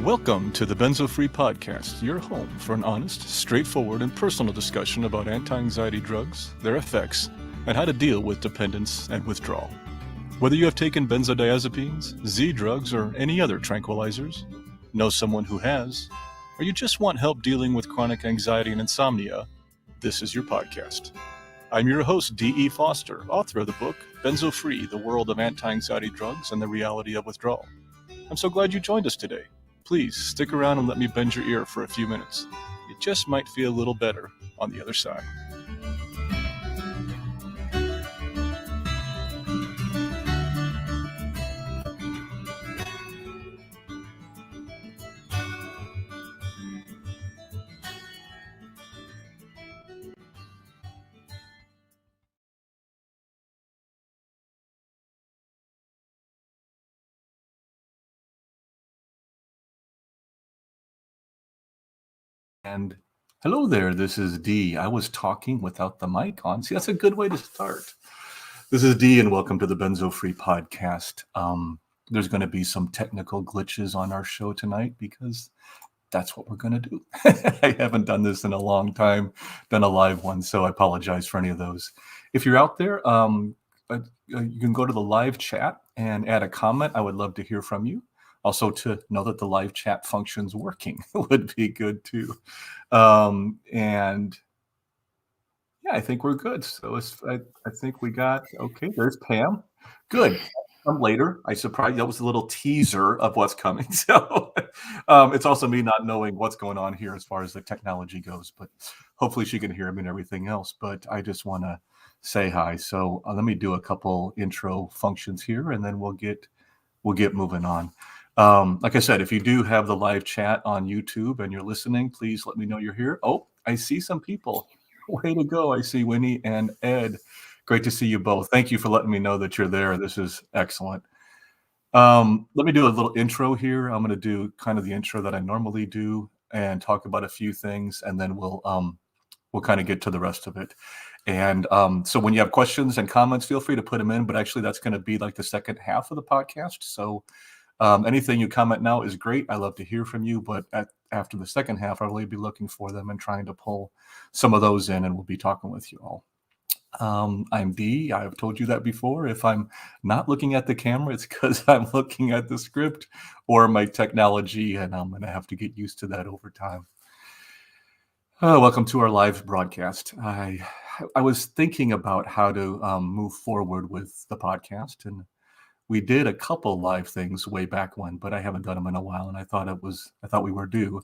Welcome to the Benzo Free Podcast, your home for an honest, straightforward, and personal discussion about anti-anxiety drugs, their effects, and how to deal with dependence and withdrawal. Whether you have taken benzodiazepines, Z drugs, or any other tranquilizers, know someone who has, or you just want help dealing with chronic anxiety and insomnia, this is your podcast. I'm your host, D.E. Foster, author of the book, Benzo Free, The World of Anti-Anxiety Drugs and the Reality of Withdrawal. I'm so glad you joined us today. Please stick around and let me bend your ear for a few minutes. It just might feel a little better on the other side. And hello there, this is D. I was talking without the mic on. See, that's a good way to start. This is D, and welcome to the Benzo Free Podcast. There's going to be some technical glitches on our show tonight because that's what we're going to do. I haven't done this in a long time, done a live one, so I apologize for any of those. If you're out there, you can go to the live chat and add a comment. I would love to hear from you. Also, to know that the live chat function's working would be good too. And yeah, I think we're good. So I think we got, okay, there's Pam. Good. Come later. I surprised, that was a little teaser of what's coming. So it's also me not knowing what's going on here as far as the technology goes, but hopefully she can hear me and everything else. But I just want to say hi. So let me do a couple intro functions here and then we'll get moving on. Like I said, if you do have the live chat on YouTube and you're listening, please let me know you're here. Oh, I see some people. Way to go. I see Winnie and Ed. Great to see you both. Thank you for letting me know that you're there. This is excellent. Let me do a little intro here. I'm going to do kind of the intro that I normally do and talk about a few things, and then we'll kind of get to the rest of it. And so when you have questions and comments, feel free to put them in, but actually that's going to be like the second half of the podcast. So anything you comment now is great. I love to hear from you, but after the second half, I'll really be looking for them and trying to pull some of those in, and we'll be talking with you all. I'm D. I've told you that before. If I'm not looking at the camera, it's because I'm looking at the script or my technology, and I'm going to have to get used to that over time. Welcome to our live broadcast. I was thinking about how to move forward with the podcast, and we did a couple live things way back when, but I haven't done them in a while, and I thought we were due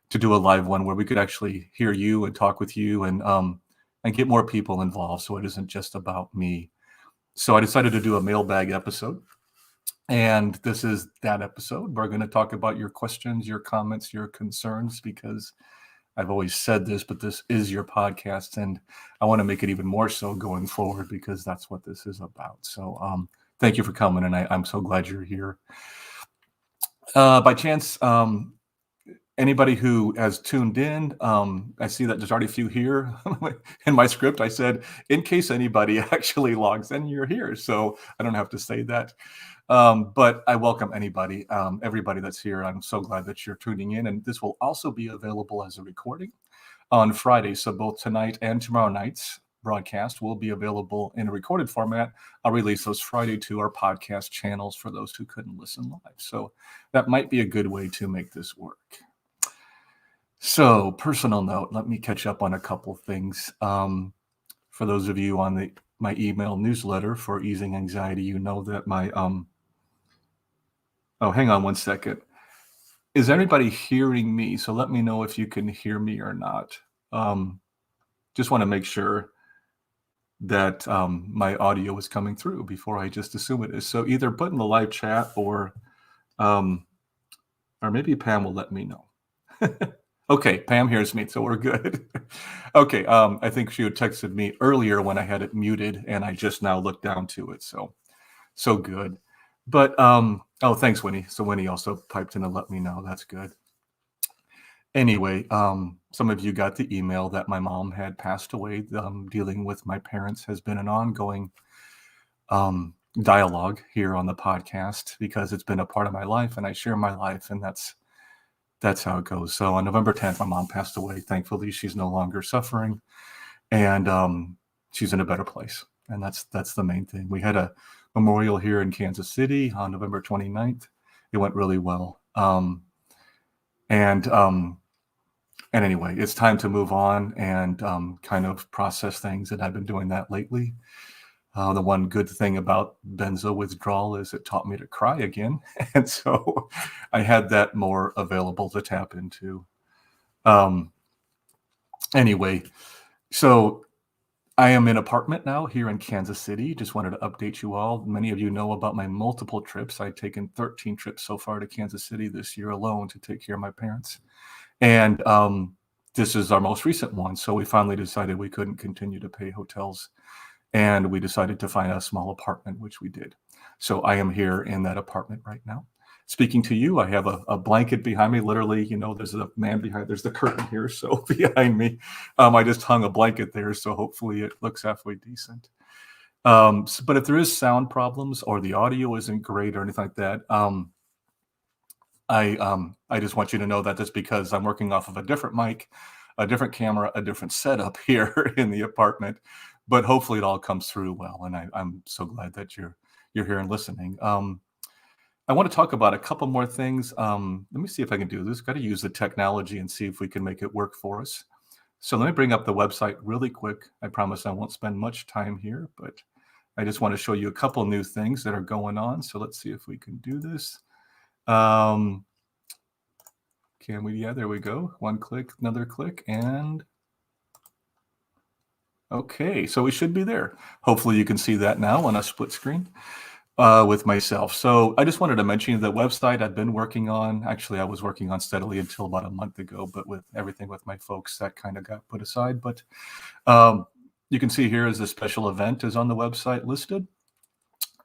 to do a live one where we could actually hear you and talk with you and get more people involved, so it isn't just about me. So I decided to do a mailbag episode, and this is that episode. We're going to talk about your questions, your comments, your concerns, because I've always said this, but this is your podcast, and I want to make it even more so going forward because that's what this is about. So thank you for coming, and I'm so glad you're here. By chance, anybody who has tuned in, I see that there's already a few here. In my script, I said, in case anybody actually logs in, you're here. So I don't have to say that. But I welcome anybody, everybody that's here. I'm so glad that you're tuning in. And this will also be available as a recording on Friday. So both tonight and tomorrow night's broadcast will be available in a recorded format. I'll release those Friday to our podcast channels for those who couldn't listen live. So that might be a good way to make this work. So, personal note, let me catch up on a couple things. For those of you on my email newsletter for easing anxiety, you know that my oh, hang on one second. Is everybody hearing me? So let me know if you can hear me or not. Just want to make sure that my audio is coming through before I just assume it is. So either put in the live chat or maybe Pam will let me know. Okay, Pam hears me, so we're good. Okay, I think she had texted me earlier when I had it muted, and I just now looked down to it, so good. But, oh, thanks, Winnie. So Winnie also piped in and let me know. That's good. Anyway, some of you got the email that my mom had passed away. Dealing with my parents has been an ongoing dialogue here on the podcast because it's been a part of my life, and I share my life, and that's that's how it goes. So on November 10th, my mom passed away. Thankfully, she's no longer suffering, and she's in a better place. And that's the main thing. We had a memorial here in Kansas City on November 29th. It went really well. And anyway, it's time to move on and kind of process things, and I've been doing that lately. The one good thing about benzo withdrawal is it taught me to cry again, and so I had that more available to tap into. Um, anyway, so I am in apartment now here in Kansas City. Just wanted to update you all. Many of you know about my multiple trips. I've taken 13 trips so far to Kansas City this year alone to take care of my parents. And this is our most recent one. So we finally decided we couldn't continue to pay hotels. And we decided to find a small apartment, which we did. So I am here in that apartment right now. Speaking to you, I have a blanket behind me. Literally, there's a man behind, there's the curtain here. So behind me, I just hung a blanket there. So hopefully it looks halfway decent. But if there is sound problems or the audio isn't great or anything like that, I just want you to know that that's because I'm working off of a different mic, a different camera, a different setup here in the apartment. But hopefully it all comes through well, and I'm so glad that you're here and listening. I want to talk about a couple more things. Let me see if I can do this. Got to use the technology and see if we can make it work for us. So let me bring up the website really quick. I promise I won't spend much time here, but I just want to show you a couple new things that are going on. So let's see if we can do this. Can we? Yeah, there we go. One click, another click, and okay, so we should be there. Hopefully you can see that now on a split screen with myself. So I just wanted to mention the website I've been working on. Actually, I was working on steadily until about a month ago, but with everything with my folks, that kind of got put aside. But you can see here is the special event is on the website listed.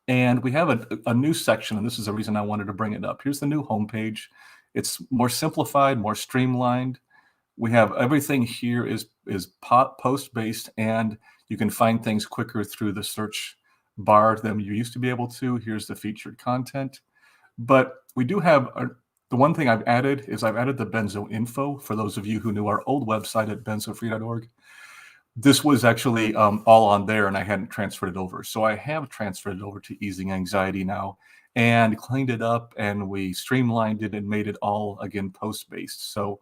And we have a new section, and this is the reason I wanted to bring it up. Here's the new homepage. It's more simplified, more streamlined. We have everything here is post-based, and you can find things quicker through the search bar than you used to be able to. Here's the featured content. But we do have the one thing I've added is I've added the benzo info for those of you who knew our old website at benzofree.org. This was actually all on there, and I hadn't transferred it over. So I have transferred it over to Easing Anxiety now and cleaned it up, and we streamlined it and made it all, again, post-based. So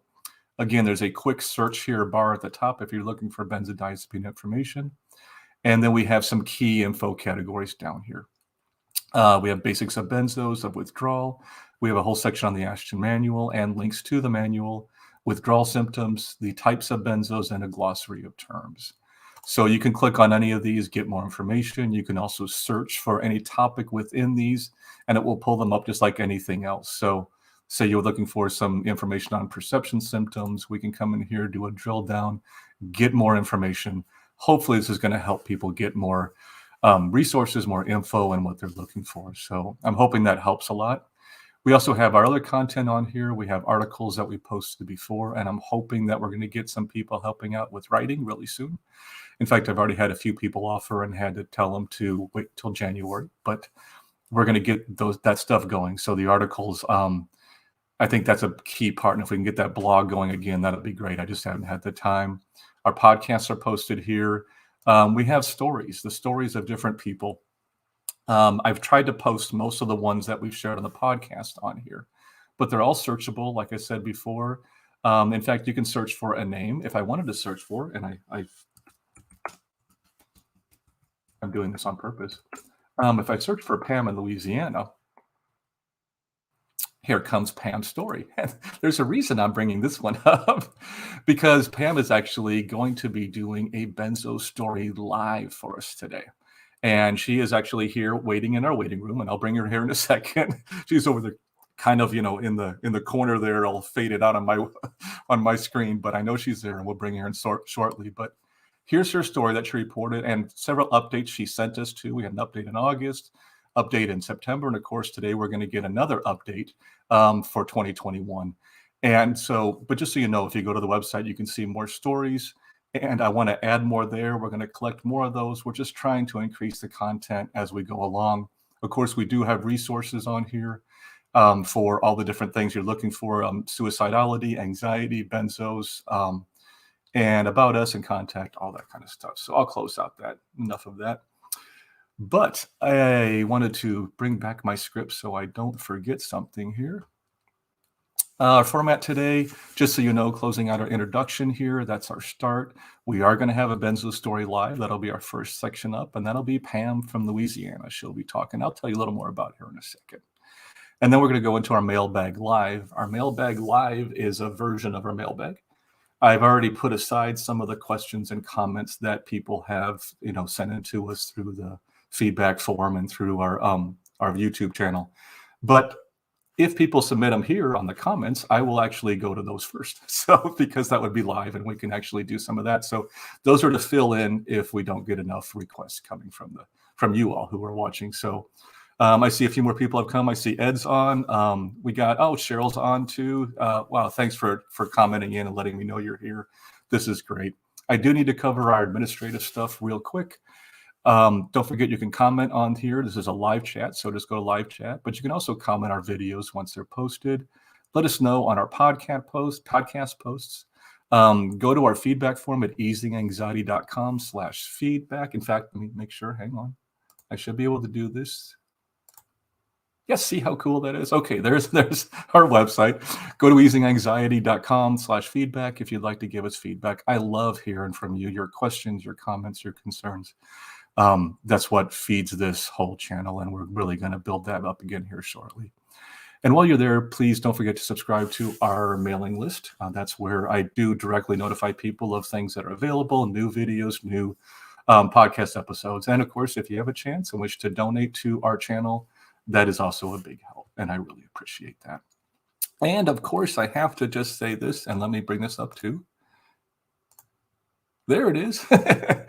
again, there's a quick search here bar at the top if you're looking for benzodiazepine information. And then we have some key info categories down here. We have basics of benzos, of withdrawal. We have a whole section on the Ashton manual and links to the manual, withdrawal symptoms, the types of benzos, and a glossary of terms. So you can click on any of these, get more information. You can also search for any topic within these, and it will pull them up just like anything else. So say you're looking for some information on perception symptoms, we can come in here, do a drill down, get more information. Hopefully this is going to help people get more resources, more info, and what they're looking for. So I'm hoping that helps a lot. We also have our other content on here. We have articles that we posted before, and I'm hoping that we're going to get some people helping out with writing really soon. In fact, I've already had a few people offer and had to tell them to wait till January, but we're going to get that stuff going. So the articles, I think that's a key part. And if we can get that blog going again, that'll be great. I just haven't had the time. Our podcasts are posted here. We have stories, the stories of different people. I've tried to post most of the ones that we've shared on the podcast on here, but they're all searchable, like I said before. In fact, you can search for a name if I wanted to search for, and I'm doing this on purpose. If I search for Pam in Louisiana, here comes Pam's story. And there's a reason I'm bringing this one up, because Pam is actually going to be doing a benzo story live for us today. And she is actually here waiting in our waiting room, and I'll bring her here in a second. She's over there kind of, in the corner there, all faded out on my screen, but I know she's there, and we'll bring her in shortly. But here's her story that she reported, and several updates she sent us to. We had an update in August, update in September, and of course today we're going to get another update for 2021. And so, but just so you know, if you go to the website, you can see more stories, and I want to add more there. We're going to collect more of those. We're just trying to increase the content as we go along. Of course, we do have resources on here. for all the different things you're looking for, suicidality, anxiety, benzos, and about us and contact, all that kind of stuff. So I'll close out that. Enough of that. But I wanted to bring back my script so I don't forget something here. Our format today, just so you know, closing out our introduction here, that's our start. We are going to have a Benzo story live. That'll be our first section up, and that'll be Pam from Louisiana. She'll be talking. I'll tell you a little more about her in a second. And then we're going to go into our Mailbag Live. Our Mailbag Live is a version of our Mailbag. I've already put aside some of the questions and comments that people have, sent in to us through the feedback form and through our YouTube channel. But if people submit them here on the comments, I will actually go to those first. So because that would be live and we can actually do some of that. So those are to fill in if we don't get enough requests coming from you all who are watching. So I see a few more people have come. I see Ed's on. We got, Cheryl's on too. Wow, thanks for commenting in and letting me know you're here. This is great. I do need to cover our administrative stuff real quick. Don't forget you can comment on here. This is a live chat, so just go to live chat. But you can also comment our videos once they're posted. Let us know on our podcast posts. Go to our feedback form at easinganxiety.com/feedback. In fact, let me make sure. Hang on. I should be able to do this. Yes, see how cool that is? Okay, there's our website. Go to easinganxiety.com/feedback if you'd like to give us feedback. I love hearing from you, your questions, your comments, your concerns. That's what feeds this whole channel, and we're really going to build that up again here shortly. And while you're there, please don't forget to subscribe to our mailing list. That's where I do directly notify people of things that are available, new videos, new podcast episodes. And of course, if you have a chance and wish to donate to our channel, that is also a big help, and I really appreciate that. And of course, I have to just say this, and let me bring this up too. There it is. The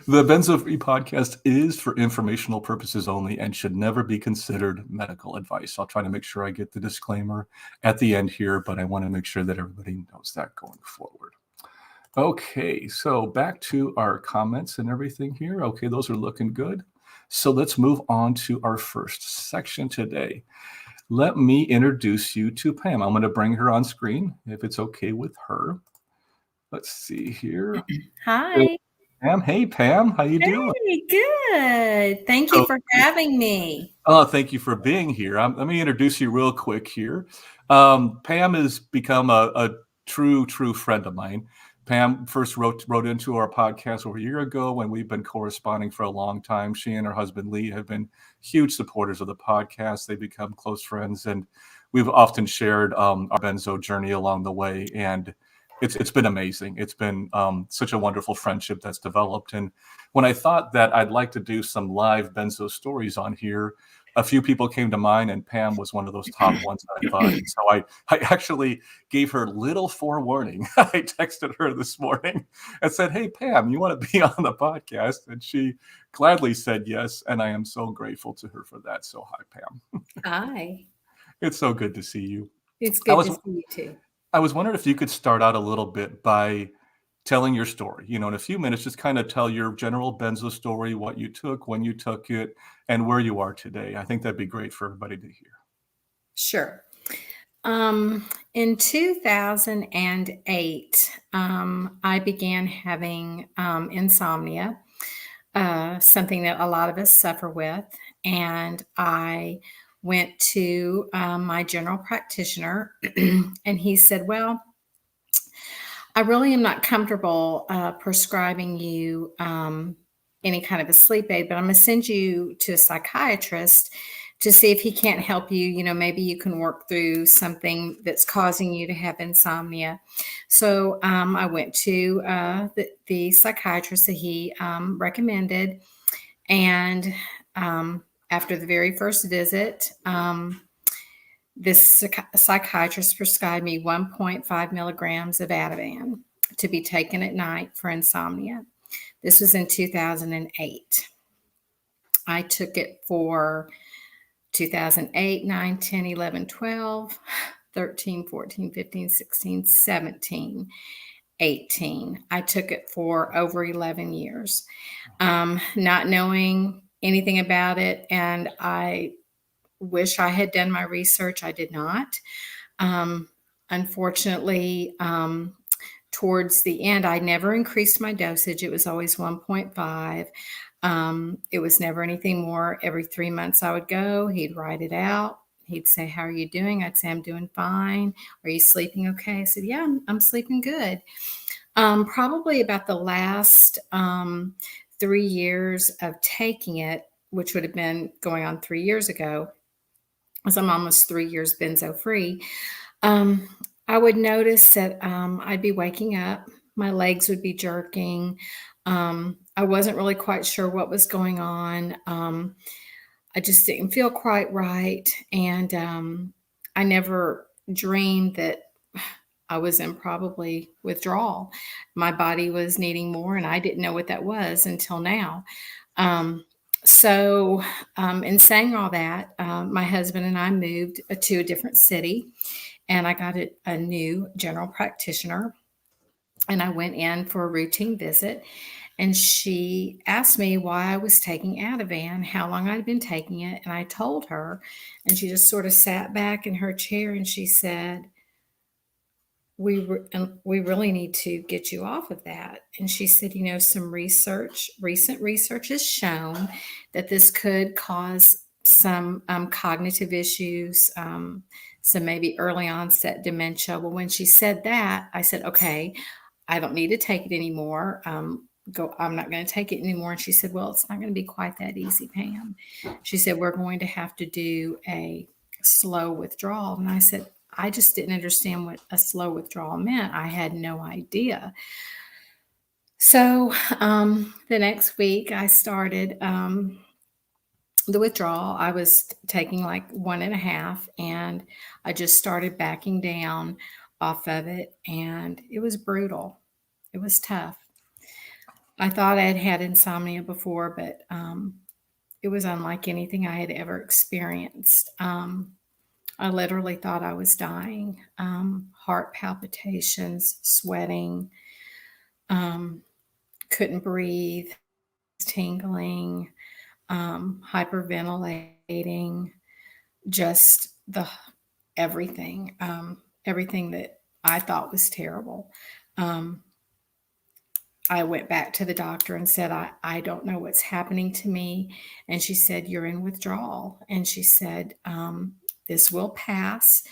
Benzo Free Podcast is for informational purposes only and should never be considered medical advice. I'll try to make sure I get the disclaimer at the end here, but I want to make sure that everybody knows that going forward. Okay, so back to our comments and everything here. Okay, those are looking good. So let's move on to our first section today. Let me introduce you to Pam. I'm going to bring her on screen if it's okay with her. Let's see here. Hi. Pam. Hey, Pam. How you doing? Good. Thank you for having me. Oh, thank you for being here. Let me introduce you real quick here. Pam has become a true friend of mine. Pam first wrote into our podcast over a year ago when we've been corresponding for a long time. She and her husband, Lee, have been huge supporters of the podcast. They become close friends, and we've often shared our Benzo journey along the way. And it's been amazing. It's been such a wonderful friendship that's developed. And when I thought that I'd like to do some live Benzo stories on here, a few people came to mind, and Pam was one of those top ones that I thought. And so I actually gave her little forewarning. I texted her this morning and said, "Hey, Pam, you want to be on the podcast?" And she gladly said yes. And I am so grateful to her for that. So hi, Pam. Hi. It's so good to see you. It's good to see you too. I was wondering if you could start out a little bit by telling your story, in a few minutes, just kind of tell your general Benzo story, what you took, when you took it, and where you are today. I think that'd be great for everybody to hear. Sure. In 2008, I began having insomnia, something that a lot of us suffer with. And I went to my general practitioner, and he said, "Well, I really am not comfortable prescribing you any kind of a sleep aid, but I'm going to send you to a psychiatrist to see if he can't help you. Maybe you can work through something that's causing you to have insomnia." So I went to the psychiatrist that he recommended. And after the very first visit, this psychiatrist prescribed me 1.5 milligrams of Ativan to be taken at night for insomnia. This was in 2008. I took it for 2008, 9, 10, 11, 12, 13, 14, 15, 16, 17, 18. I took it for over 11 years, not knowing anything about it. And I wish I had done my research. I did not. Unfortunately, towards the end, I never increased my dosage. It was always 1.5. It was never anything more. Every 3 months I would go, he'd write it out. He'd say, "How are you doing?" I'd say, "I'm doing fine." "Are you sleeping okay?" I said, "Yeah, I'm sleeping good." Probably about the last 3 years of taking it, which would have been going on 3 years ago, as I'm almost 3 years benzo free, I would notice that I'd be waking up, my legs would be jerking. I wasn't really quite sure what was going on. I just didn't feel quite right. And I never dreamed that I was in probably withdrawal. My body was needing more, and I didn't know what that was until now. Um, in saying all that, my husband and I moved to a different city, and I got a new general practitioner. And I went in for a routine visit, and she asked me why I was taking Ativan, how long I'd been taking it. And I told her, and she just sort of sat back in her chair and she said, we really need to get you off of that. And she said, some recent research has shown that this could cause some cognitive issues, some maybe early onset dementia. Well, when she said that, I said, okay, I don't need to take it anymore. I'm not going to take it anymore. And she said, well, it's not going to be quite that easy, Pam. She said, we're going to have to do a slow withdrawal. And I said, I just didn't understand what a slow withdrawal meant. I had no idea. So the next week I started the withdrawal. I was taking like 1.5, and I just started backing down off of it. And it was brutal. It was tough. I thought I had had insomnia before, but it was unlike anything I had ever experienced. I literally thought I was dying. Heart palpitations, sweating, couldn't breathe, tingling, hyperventilating, just everything, everything that I thought was terrible. I went back to the doctor and said, I don't know what's happening to me. And she said, you're in withdrawal. And she said, this will pass.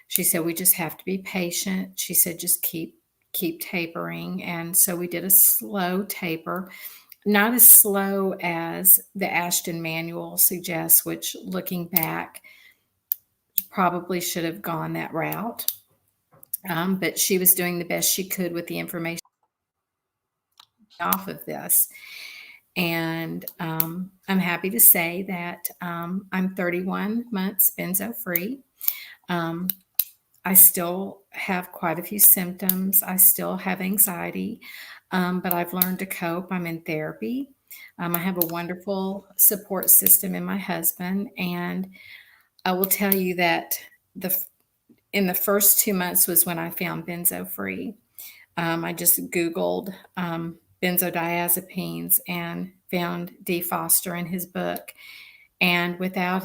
She said, we just have to be patient. She said, just keep tapering. And so we did a slow taper, not as slow as the Ashton manual suggests, which looking back, probably should have gone that route. But she was doing the best she could with the information off of this. And I'm happy to say that I'm 31 months benzo free. I still have quite a few symptoms. I still have anxiety, but I've learned to cope. I'm in therapy. I have a wonderful support system in my husband. And I will tell you that in the first 2 months was when I found benzo free. I just Googled benzodiazepines and found D. Foster in his book. And without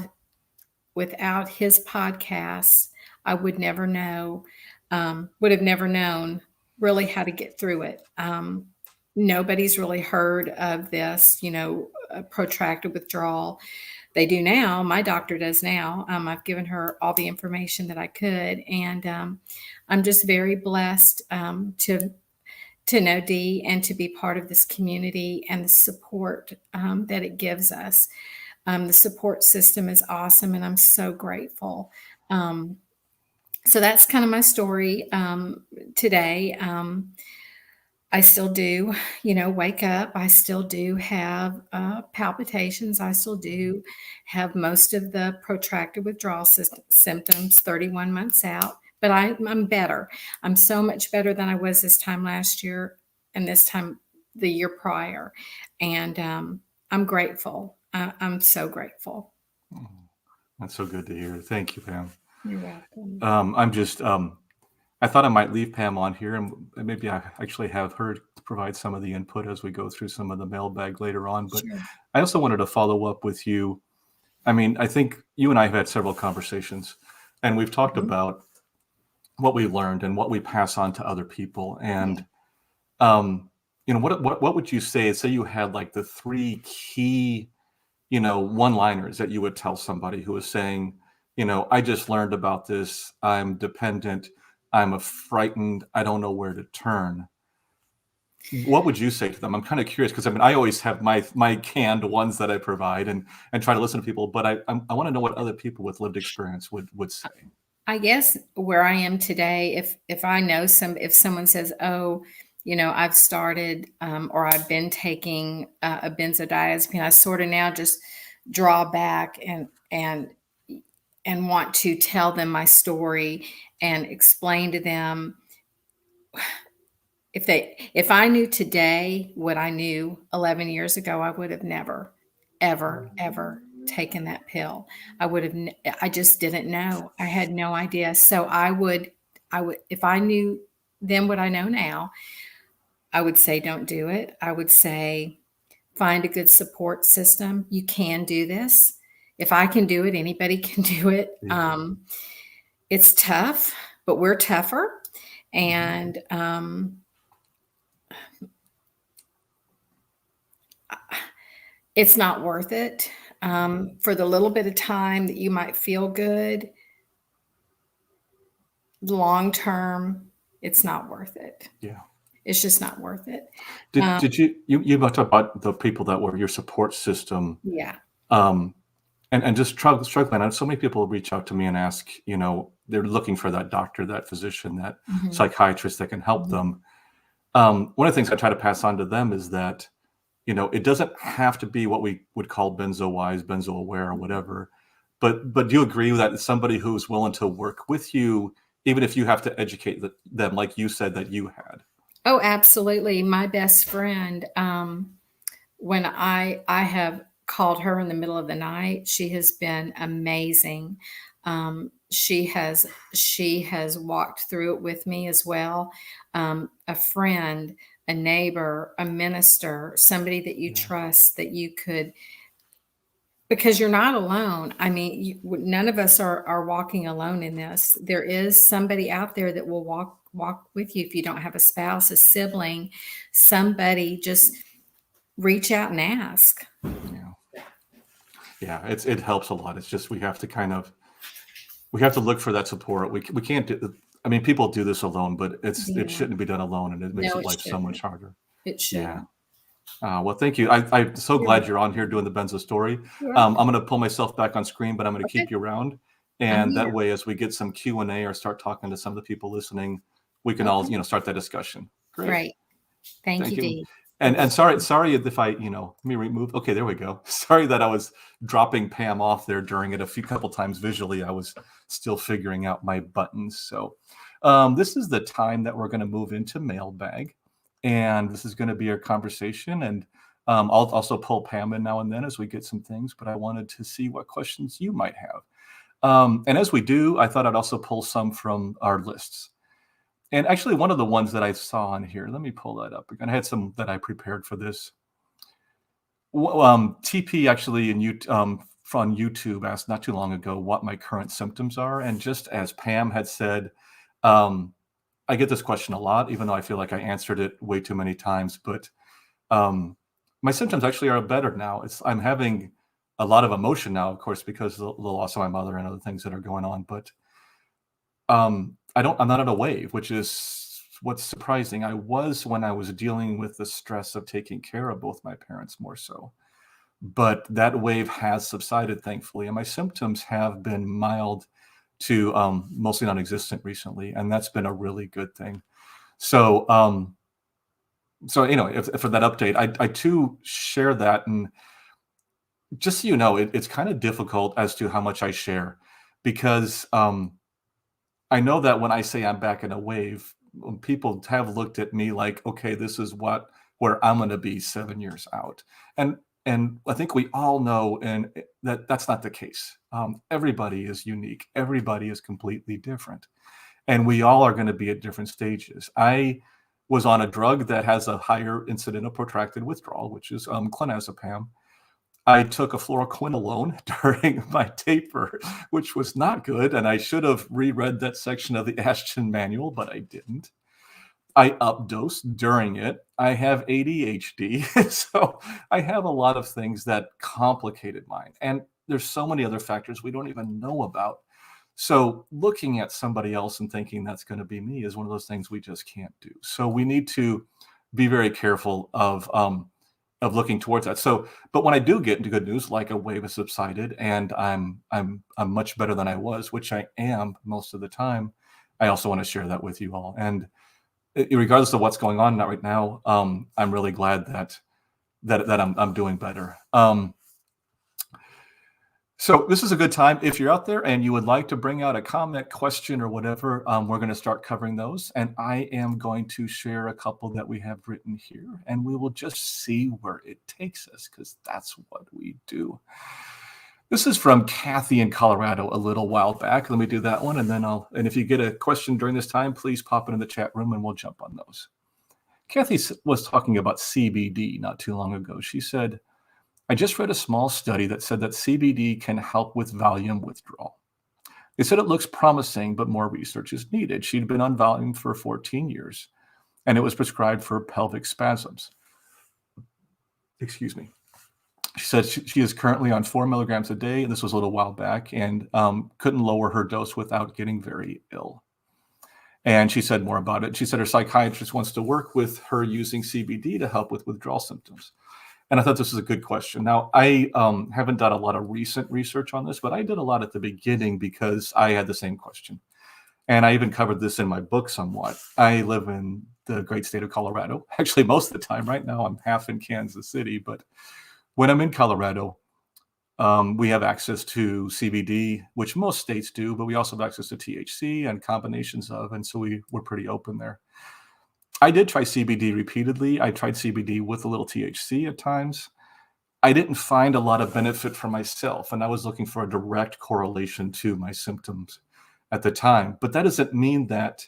his podcasts, I would have never known really how to get through it. Nobody's really heard of this, protracted withdrawal. They do now. My doctor does now. I've given her all the information that I could. And I'm just very blessed to know Dee and to be part of this community and the support that it gives us. The support system is awesome, and I'm so grateful. So that's kind of my story today. I still do, wake up. I still do have palpitations. I still do have most of the protracted withdrawal symptoms 31 months out. But I'm better. I'm so much better than I was this time last year and this time the year prior. And I'm grateful. I'm so grateful. That's so good to hear. Thank you, Pam. You're welcome. I thought I might leave Pam on here, and maybe I actually have her provide some of the input as we go through some of the mailbag later on. But sure. I also wanted to follow up with you. I mean, I think you and I have had several conversations, and we've talked Mhm. about what we learned and what we pass on to other people. Yeah. And what would you say? Say you had like the three key, one-liners that you would tell somebody who is saying, I just learned about this. I'm dependent. I'm frightened. I don't know where to turn. What would you say to them? I'm kind of curious because I mean, I always have my canned ones that I provide and try to listen to people, but I want to know what other people with lived experience would say. I guess where I am today, if I know if someone says, "Oh, I've started or I've been taking a benzodiazepine," I sort of now just draw back and want to tell them my story and explain to them if I knew today what I knew 11 years ago, I would have never, ever taken that pill. I just didn't know. I had no idea. So I would, if I knew then what I know now, I would say, don't do it. I would say, find a good support system. You can do this. If I can do it, anybody can do it. Yeah. It's tough, but we're tougher. Mhm. And, it's not worth it. For the little bit of time that you might feel good, long term, it's not worth it. Yeah. It's just not worth it. Did you talked about the people that were your support system, Yeah. um, and just struggling. I know so many people reach out to me and ask, they're looking for that doctor, that physician, that Mhm. psychiatrist that can help Mhm. them. One of the things I try to pass on to them is that, it doesn't have to be what we would call benzo wise, benzo aware, or whatever. But do you agree that somebody who's willing to work with you, even if you have to educate them, like you said that you had? Oh, absolutely. My best friend, when I have called her in the middle of the night, she has been amazing. She has walked through it with me as well. A friend, a neighbor, a minister, somebody that you Yeah. trust that you could, because you're not alone. I mean, none of us are walking alone in this. There is somebody out there that will walk with you if you don't have a spouse, a sibling, somebody. Just reach out and ask. Yeah. Yeah, it helps a lot. It's just we have to look for that support. We can't do. I mean, people do this alone, but it Yeah. shouldn't be done alone, and it makes No, it it life so much shouldn't. harder. It Yeah. shouldn't. Well, thank you. I'm so You're glad welcome. you're on here doing the Benzo story. You're I'm welcome. going to pull myself back on screen, but I'm going to Okay. keep you around, I'm and that here. way, as we get some Q&A or start talking to some of the people listening, we can all Okay. start that discussion. Great. Great. Thank Thank you, you. Dee. It And was sorry if I, let me remove. Okay, there we go. Sorry that I was dropping Pam off there during it a couple times visually. I was still figuring out my buttons. So this is the time that we're going to move into Mailbag, and this is going to be our conversation. And I'll also pull Pam in now and then as we get some things. But I wanted to see what questions you might have. And as we do, I thought I'd also pull some from our lists. And actually, one of the ones that I saw on here, let me pull that up again. I had some that I prepared for this. TP actually from YouTube asked not too long ago what my current symptoms are. And just as Pam had said, um, I get this question a lot, even though I feel like I answered it way too many times. But um, my symptoms actually are better now. I'm having a lot of emotion now, of course, because of the loss of my mother and other things that are going on. But I'm not at a wave, which is what's surprising. I was when I was dealing with the stress of taking care of both my parents more so. But that wave has subsided, thankfully, and my symptoms have been mild to mostly non-existent recently, and that's been a really good thing. So, if for that update, I too share that, and just so you know, it's kind of difficult as to how much I share because I know that when I say I'm back in a wave, people have looked at me like, okay, this is where I'm going to be 7 years out, and I think we all know, and that's not the case. Everybody is unique. Everybody is completely different, and we all are going to be at different stages. I was on a drug that has a higher incident of protracted withdrawal, which is clonazepam. I took a fluoroquinolone during my taper, which was not good, and I should have reread that section of the Ashton manual, but I didn't. I updosed during it. I have ADHD, so I have a lot of things that complicated mine, and there's so many other factors we don't even know about. So looking at somebody else and thinking that's going to be me is one of those things we just can't do. So we need to be very careful of looking towards that. So, but when I do get into good news, like a wave has subsided and I'm much better than I was, which I am most of the time, I also want to share that with you all. And regardless of what's going on right now, I'm really glad that I'm doing better. So this is a good time. If you're out there and you would like to bring out a comment, question, or whatever, we're going to start covering those. And I am going to share a couple that we have written here, and we will just see where it takes us, because that's what we do. This is from Kathy in Colorado a little while back. Let me do that one, and then and if you get a question during this time, please pop it in the chat room and we'll jump on those. Kathy was talking about CBD not too long ago. She said, I just read a small study that said that CBD can help with Valium withdrawal. They said it looks promising, but more research is needed. She'd been on Valium for 14 years, and it was prescribed for pelvic spasms. Excuse me. She said she is currently on 4 milligrams a day, and this was a little while back, and couldn't lower her dose without getting very ill. And she said more about it. She said her psychiatrist wants to work with her using CBD to help with withdrawal symptoms. And I thought this was a good question. Now, I haven't done a lot of recent research on this, but I did a lot at the beginning because I had the same question. And I even covered this in my book somewhat. I live in the great state of Colorado. Actually, most of the time right now, I'm half in Kansas City. But when I'm in Colorado, we have access to CBD, which most states do, but we also have access to THC and combinations of, and so we're pretty open there. I did try CBD repeatedly. I tried CBD with a little THC at times. I didn't find a lot of benefit for myself, and I was looking for a direct correlation to my symptoms at the time. But that doesn't mean that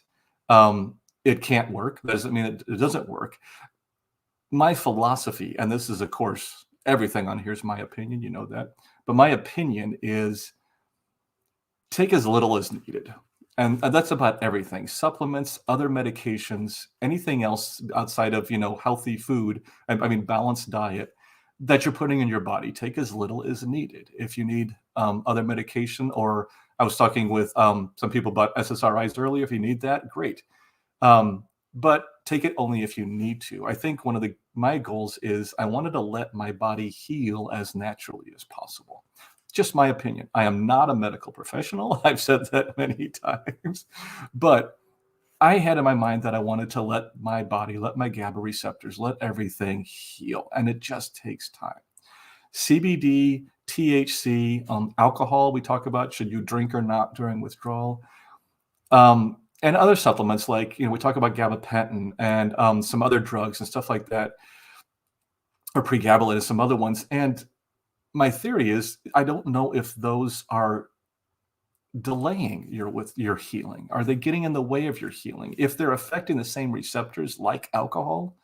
it can't work. That doesn't mean it doesn't work. My philosophy, and this is, of course, everything on here is my opinion, you know that. But my opinion is take as little as needed. And that's about everything. Supplements, other medications, anything else outside of, healthy food, I mean, balanced diet that you're putting in your body. Take as little as needed. If you need other medication, or I was talking with some people about SSRIs earlier. If you need that, great. But take it only if you need to. I think one of my goals is I wanted to let my body heal as naturally as possible. Just my opinion. I am not a medical professional. I've said that many times, but I had in my mind that I wanted to let my body, let my GABA receptors, let everything heal. And it just takes time. CBD, THC, alcohol, we talk about, should you drink or not during withdrawal? And other supplements like, we talk about gabapentin and some other drugs and stuff like that, or pregabalin and some other ones. And my theory is, I don't know if those are delaying your healing. Are they getting in the way of your healing? If they're affecting the same receptors like alcohol,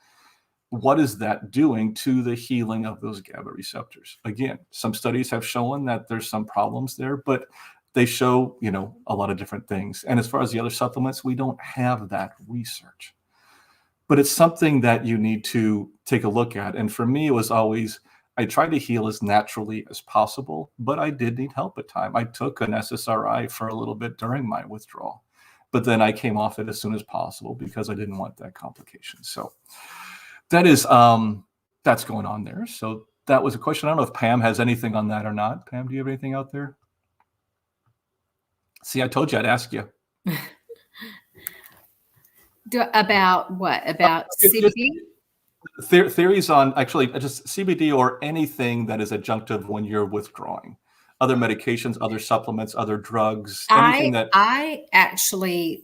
what is that doing to the healing of those GABA receptors? Again, some studies have shown that there's some problems there, but they show, a lot of different things. And as far as the other supplements, we don't have that research. But it's something that you need to take a look at. And for me, it was always, I tried to heal as naturally as possible, but I did need help at times. I took an SSRI for a little bit during my withdrawal, but then I came off it as soon as possible because I didn't want that complication. So that is, that's going on there. So that was a question. I don't know if Pam has anything on that or not. Pam, do you have anything out there? See, I told you I'd ask you. About what? About CBD? Theories on actually just CBD or anything that is adjunctive when you're withdrawing. Other medications, other supplements, other drugs, anything that... I actually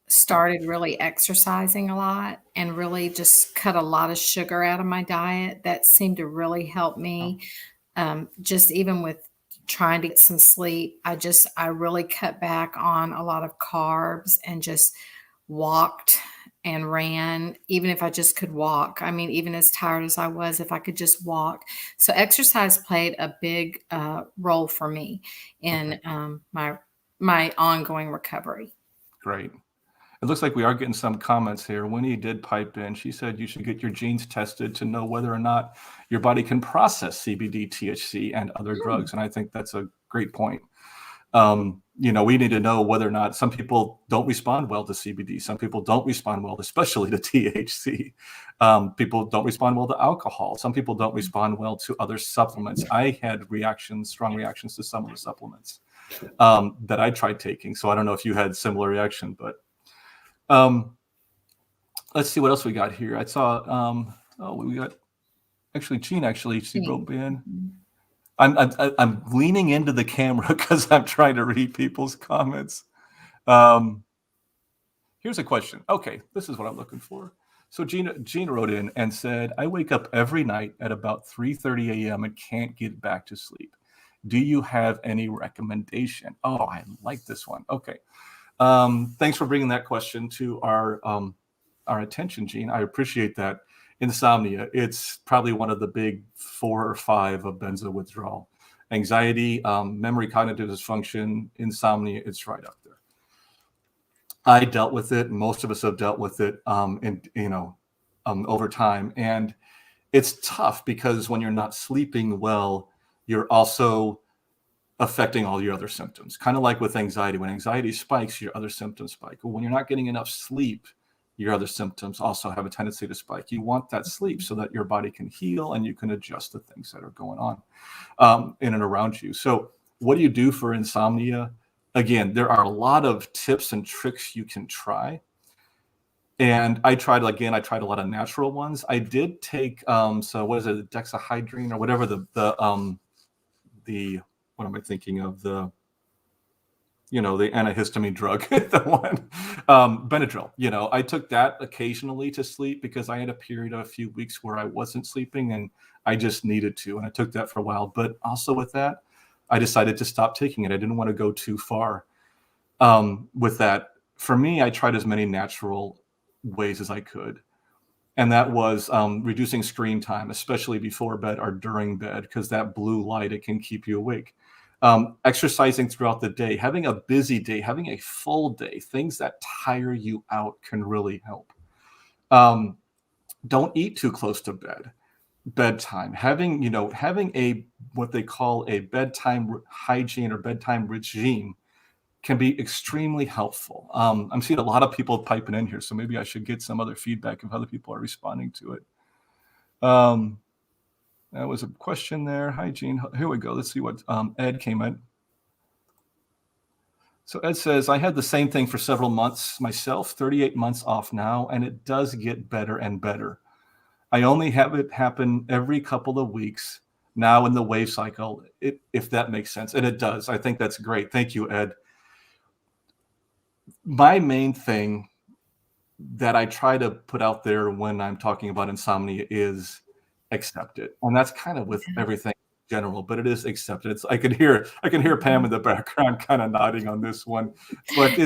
started really exercising a lot and really just cut a lot of sugar out of my diet. That seemed to really help me. Just even with trying to get some sleep, I really cut back on a lot of carbs and just walked and ran, even if I just could walk. I mean, even as tired as I was, if I could just walk. So exercise played a big role for me in my ongoing recovery. Great. It looks like we are getting some comments here. Winnie did pipe in. She said you should get your genes tested to know whether or not your body can process CBD, THC, and other drugs. And I think that's a great point. We need to know whether or not some people don't respond well to CBD. Some people don't respond well, especially to THC. People don't respond well to alcohol. Some people don't respond well to other supplements. I had strong reactions to some of the supplements that I tried taking. So I don't know if you had similar reaction, but let's see what else we got here. I saw, we got Jean, she wrote in. I'm leaning into the camera because I'm trying to read people's comments. Here's a question. Okay, this is what I'm looking for. So Gina wrote in and said, I wake up every night at about 3:30 a.m. and can't get back to sleep. Do you have any recommendation? Oh, I like this one. Okay. Thanks for bringing that question to our attention, Gene. I appreciate that. Insomnia, it's probably one of the big 4 or 5 of benzo withdrawal. Anxiety, memory, cognitive dysfunction, insomnia, it's right up there. I dealt with it. Most of us have dealt with it over time. And it's tough because when you're not sleeping well, you're also affecting all your other symptoms. Kind of like with anxiety. When anxiety spikes, your other symptoms spike. But when you're not getting enough sleep, your other symptoms also have a tendency to spike. You want that sleep so that your body can heal and you can adjust to things that are going on in and around you. So what do you do for insomnia? Again, there are a lot of tips and tricks you can try. And I tried a lot of natural ones. I did take, so what is it, dexahydrine or whatever what am I thinking of? The antihistamine drug, the one, Benadryl. I took that occasionally to sleep because I had a period of a few weeks where I wasn't sleeping and I just needed to. And I took that for a while. But also with that, I decided to stop taking it. I didn't want to go too far with that. For me, I tried as many natural ways as I could. And that was reducing screen time, especially before bed or during bed, because that blue light, it can keep you awake. Exercising throughout the day, having a busy day, having a full day, things that tire you out can really help. Don't eat too close to bedtime. Having a what they call a bedtime hygiene or bedtime regime can be extremely helpful. I'm seeing a lot of people piping in here, so maybe I should get some other feedback of how other people are responding to it. That was a question there. Hi, Gene. Here we go. Let's see what Ed came in. So Ed says, I had the same thing for several months myself, 38 months off now, and it does get better and better. I only have it happen every couple of weeks now in the wave cycle, if that makes sense. And it does. I think that's great. Thank you, Ed. My main thing that I try to put out there when I'm talking about insomnia is accept it. And that's kind of with everything in general, but it is accepted. I can hear Pam in the background kind of nodding on this one, but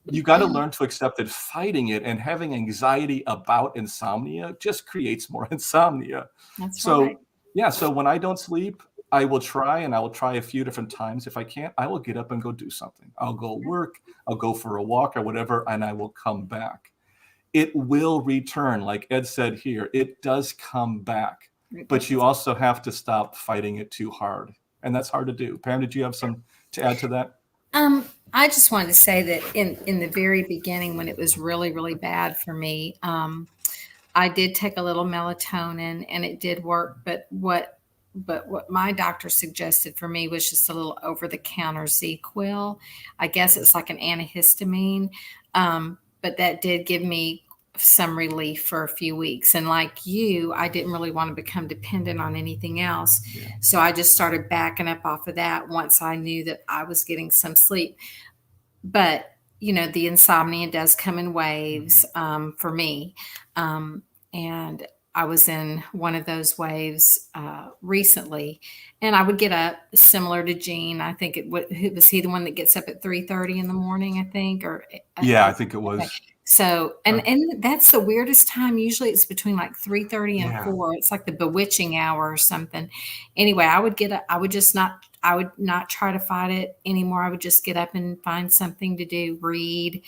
you got to learn to accept it. Fighting it and having anxiety about insomnia just creates more insomnia. That's right. So when I don't sleep, I will try a few different times. If I can't, I will get up and go do something. I'll go work, I'll go for a walk or whatever, and I will come back. It will return. Like Ed said here, it does come back, but you also have to stop fighting it too hard. And that's hard to do. Pam, did you have some to add to that? I just wanted to say that in the very beginning, when it was really, really bad for me, I did take a little melatonin and it did work. But what my doctor suggested for me was just a little over-the-counter ZQuil. I guess it's like an antihistamine, but that did give me some relief for a few weeks. And like you, I didn't really want to become dependent on anything else. Yeah. So I just started backing up off of that once I knew that I was getting some sleep. But, the insomnia does come in waves for me. And I was in one of those waves recently, and I would get up similar to Gene. I think was he the one that gets up at 3:30 in the morning, I think, or I think it was. So, and that's the weirdest time. Usually it's between like 3:30 and Yeah. 4. It's like the bewitching hour or something. Anyway, I would not try to fight it anymore. I would just get up and find something to do, read,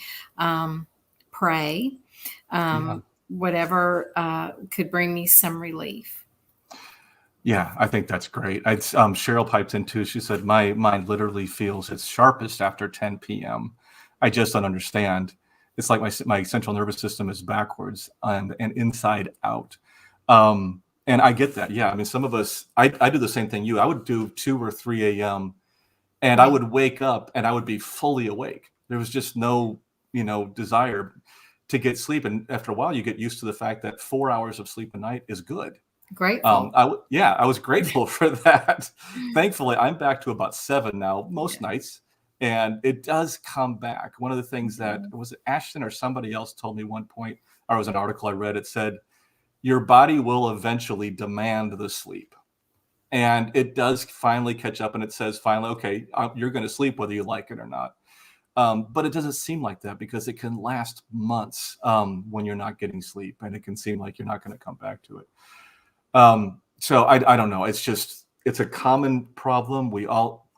pray, Yeah. whatever could bring me some relief. Yeah, I think that's great. Cheryl piped in too. She said, "My mind literally feels its sharpest after 10 p.m. I just don't understand. It's like my central nervous system is backwards and inside out." And I get that. Yeah, I mean, some of us, I do the same thing. I would do 2 or 3 a.m. and I Right. would wake up and I would be fully awake. There was just no, desire to get sleep. And after a while, you get used to the fact that 4 hours of sleep a night is good. Grateful. I was grateful for that. Thankfully, I'm back to about 7 now, most Yeah. nights, and it does come back. One of the things that Mhm. was it Ashton or somebody else told me one point, or it was an article I read. It said your body will eventually demand the sleep, and it does finally catch up, and it says finally, okay, you're going to sleep whether you like it or not. But it doesn't seem like that because it can last months when you're not getting sleep, and it can seem like you're not going to come back to it. So I don't know. It's a common problem.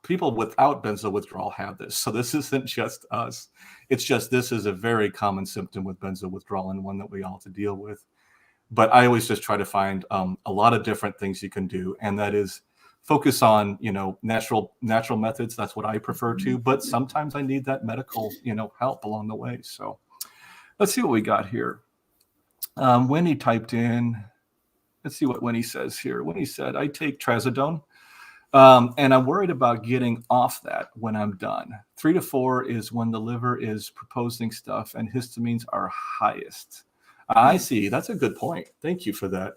People without benzo withdrawal have this. So this isn't just us. It's just this is a very common symptom with benzo withdrawal and one that we all have to deal with. But I always just try to find a lot of different things you can do, and that is focus on natural methods. That's what I prefer to. But sometimes I need that medical help along the way. So let's see what we got here. Winnie typed in. Let's see what Winnie says here. Winnie said, I take trazodone, and I'm worried about getting off that when I'm done. 3 to 4 is when the liver is proposing stuff and histamines are highest. I see. That's a good point. Thank you for that.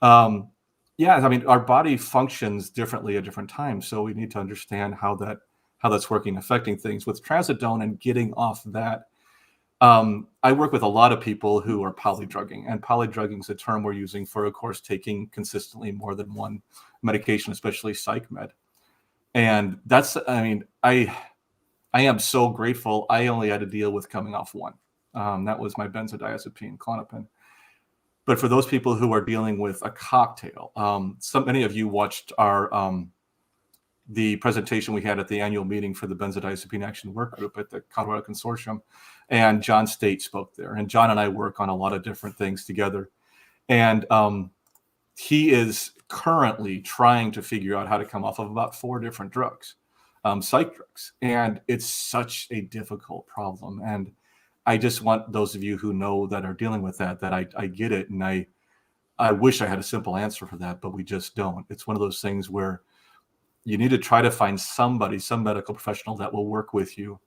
Yeah, I mean, our body functions differently at different times, so we need to understand how that's working, affecting things. With trazodone and getting off that, I work with a lot of people who are polydrugging, and polydrugging is a term we're using for, of course, taking consistently more than one medication, especially psych med. And I mean, I am so grateful. I only had to deal with coming off one. That was my benzodiazepine, Klonopin. But for those people who are dealing with a cocktail, many of you watched the presentation we had at the annual meeting for the Benzodiazepine Action Work Group at the Colorado Consortium, and John State spoke there. And John and I work on a lot of different things together. And he is currently trying to figure out how to come off of about 4 different drugs, psych drugs. And it's such a difficult problem. And I just want those of you who know that are dealing with that I get it. And I wish I had a simple answer for that, but we just don't. It's one of those things where you need to try to find some medical professional that will work with you,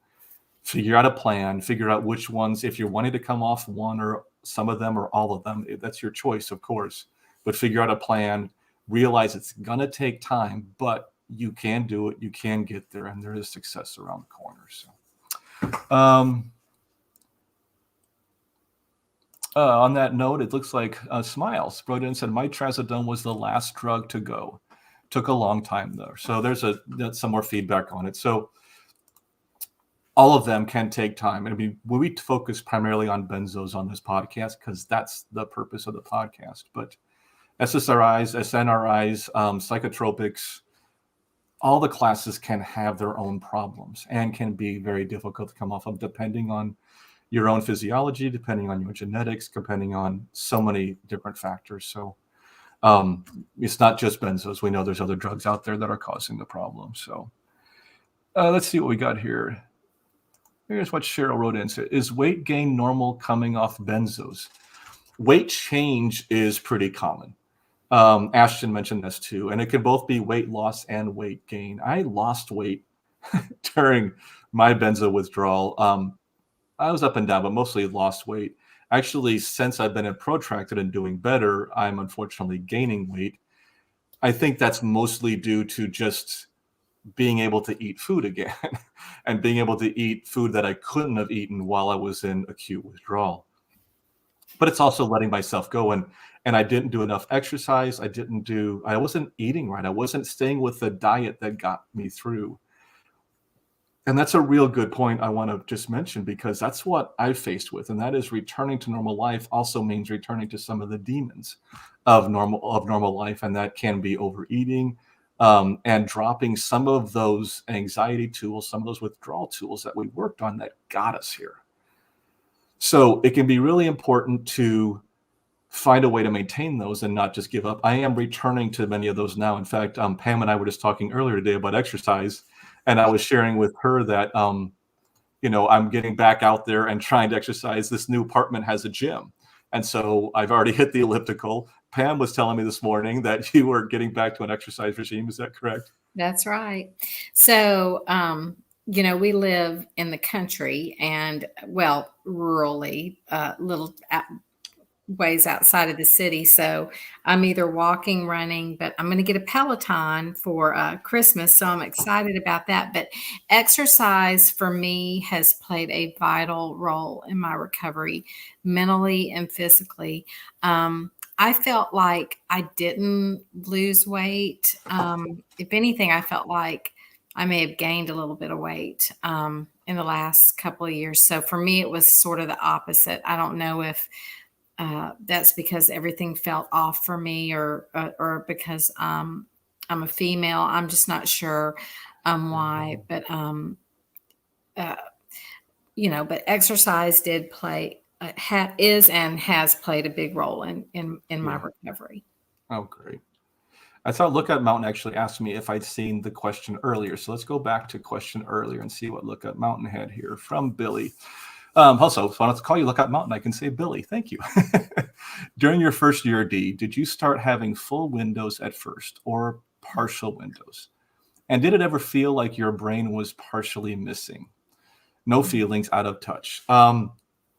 figure out a plan, figure out which ones, if you're wanting to come off one or some of them or all of them, that's your choice, of course, but figure out a plan, realize it's going to take time, but you can do it. You can get there, and there is success around the corner. So, on that note, it looks like Smiles wrote in and said, my trazodone was the last drug to go. Took a long time though. So there's some more feedback on it. So all of them can take time. I mean, we focus primarily on benzos on this podcast because that's the purpose of the podcast. But SSRIs, SNRIs, psychotropics, all the classes can have their own problems and can be very difficult to come off of depending on your own physiology, depending on your genetics, depending on so many different factors. So it's not just benzos. We know there's other drugs out there that are causing the problem. So let's see what we got here. Here's what Cheryl wrote in. So, is weight gain normal coming off benzos? Weight change is pretty common. Ashton mentioned this too, and it can both be weight loss and weight gain. I lost weight during my benzo withdrawal. I was up and down, but mostly lost weight. Actually, since I've been in protracted and doing better, I'm unfortunately gaining weight. I think that's mostly due to just being able to eat food again and being able to eat food that I couldn't have eaten while I was in acute withdrawal. But it's also letting myself go. And I didn't do enough exercise. I wasn't eating right. I wasn't staying with the diet that got me through. And that's a real good point I want to just mention, because that's what I faced with. And that is, returning to normal life also means returning to some of the demons of normal life. And that can be overeating, and dropping some of those anxiety tools, some of those withdrawal tools that we worked on that got us here. So it can be really important to find a way to maintain those and not just give up. I am returning to many of those now. In fact, Pam and I were just talking earlier today about exercise, and I was sharing with her that I'm getting back out there and trying to exercise. This new apartment has a gym, and so I've already hit the elliptical. Pam was telling me this morning that you were getting back to an exercise regime. Is that correct? That's right. So, we live in the country and, well, rurally, little ways outside of the city. So I'm either walking, running, but I'm going to get a Peloton for Christmas. So I'm excited about that. But exercise for me has played a vital role in my recovery, mentally and physically. I felt like I didn't lose weight. If anything, I felt like I may have gained a little bit of weight in the last couple of years. So for me, it was sort of the opposite. I don't know if that's because everything felt off for me, or because I'm a female. I'm just not sure why. But but exercise did play is and has played a big role in my Yeah. recovery. Oh, great. I saw Lookout Mountain actually asked me if I'd seen the question earlier. So let's go back to question earlier and see what Lookout Mountain had here from Billy. Also, if I want to call you Lookout Mountain, I can say Billy. Thank you. During your first year, D, did you start having full windows at first or partial windows? And did it ever feel like your brain was partially missing? No feelings, out of touch.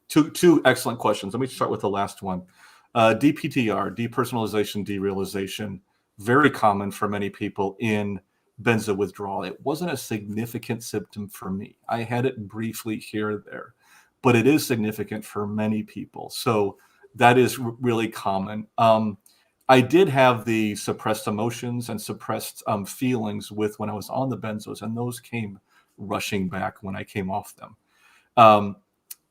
Two excellent questions. Let me start with the last one. DPTR, depersonalization, derealization, very common for many people in benzo withdrawal. It wasn't a significant symptom for me. I had it briefly here or there, but it is significant for many people. So that is really common. I did have the suppressed emotions and suppressed feelings with when I was on the benzos, and those came rushing back when I came off them.